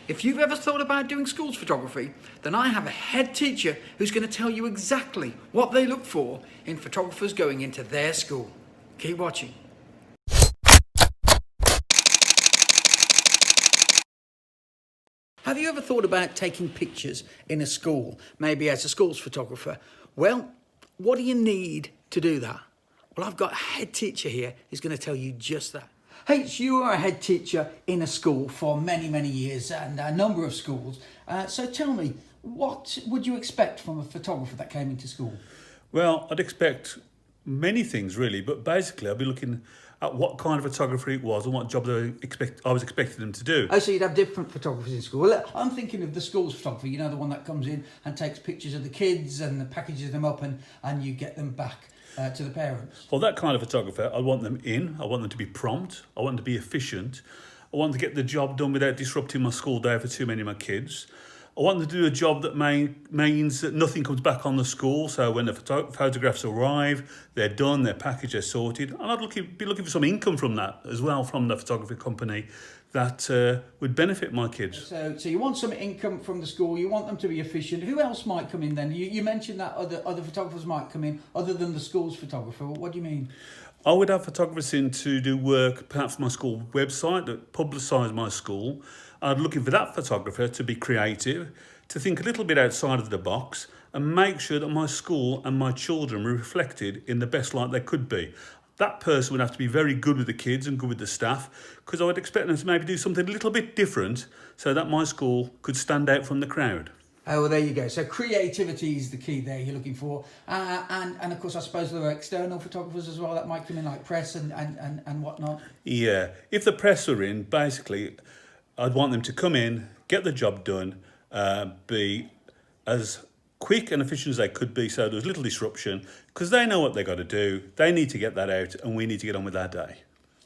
If you've ever thought about doing schools photography, then I have a head teacher who's going to tell you exactly what they look for in photographers going into their school. Keep watching. Have you ever thought about taking pictures in a school, maybe as a schools photographer? Well, what do you need to do that? Well, I've got a head teacher here who's going to tell you just that. H, you are a head teacher in a school for many, many years and a number of schools. So tell me, what would you expect from a photographer that came into school? Well, I'd expect many things really, but basically I'd be looking at what kind of photography it was and what job I was expecting them to do. Oh, so you'd have different photographers in school. Well, I'm thinking of the school's photographer, you know, the one that comes in and takes pictures of the kids and packages them up and you get them back to the parents. Well, that kind of photographer, I want them in, I want them to be prompt, I want them to be efficient, I want to get the job done without disrupting my school day for too many of my kids. I want them to do a job that means that nothing comes back on the school, so when the photographs arrive, they're done, they're packaged, they're sorted, and I'd be looking for some income from that as well, from the photography company, that would benefit my kids. So you want some income from the school, you want them to be efficient. Who else might come in then? You mentioned that other photographers might come in, other than the school's photographer. What do you mean? I would have photographers in to do work, perhaps my school website, that publicise my school. I'm looking for that photographer to be creative, to think a little bit outside of the box and make sure that my school and my children were reflected in the best light they could be. That person would have to be very good with the kids and good with the staff, because I would expect them to maybe do something a little bit different so that my school could stand out from the crowd. Oh, well, there you go. So creativity is the key there you're looking for. And of course, I suppose there are external photographers as well that might come in, like press and whatnot. Yeah, if the press were in, basically, I'd want them to come in, get the job done, be as quick and efficient as they could be so there's little disruption, because they know what they've got to do. They need to get that out and we need to get on with our day.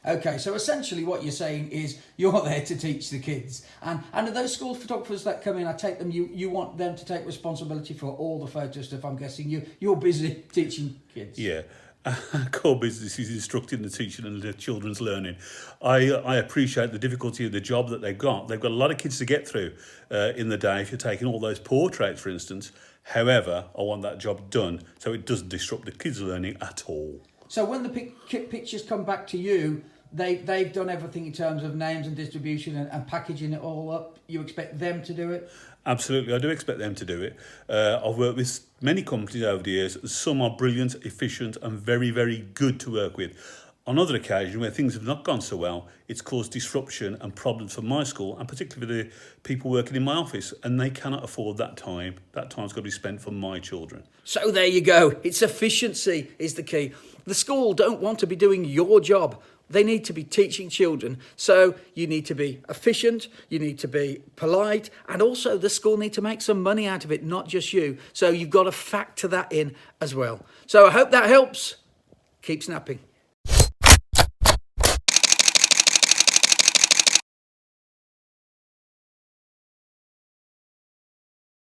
Okay, so essentially what you're saying is you're there to teach the kids. And are those school photographers that come in, I take them, you want them to take responsibility for all the photo stuff, I'm guessing. You're busy teaching kids. Yeah. Our core business is instructing the teaching and the children's learning. I appreciate the difficulty of the job that they've got. They've got a lot of kids to get through in the day if you're taking all those portraits, for instance. However, I want that job done so it doesn't disrupt the kids' learning at all. So when the pictures come back to you, they've done everything in terms of names and distribution and packaging it all up. You expect them to do it? Absolutely, I do expect them to do it. I've worked with many companies over the years. Some are brilliant, efficient and very, very good to work with. On other occasions where things have not gone so well, it's caused disruption and problems for my school and particularly the people working in my office, and they cannot afford that time. That time's got to be spent for my children. So there you go. It's efficiency is the key. The school don't want to be doing your job. They need to be teaching children. So you need to be efficient, you need to be polite, and also the school need to make some money out of it, not just you. So you've got to factor that in as well. So I hope that helps. Keep snapping.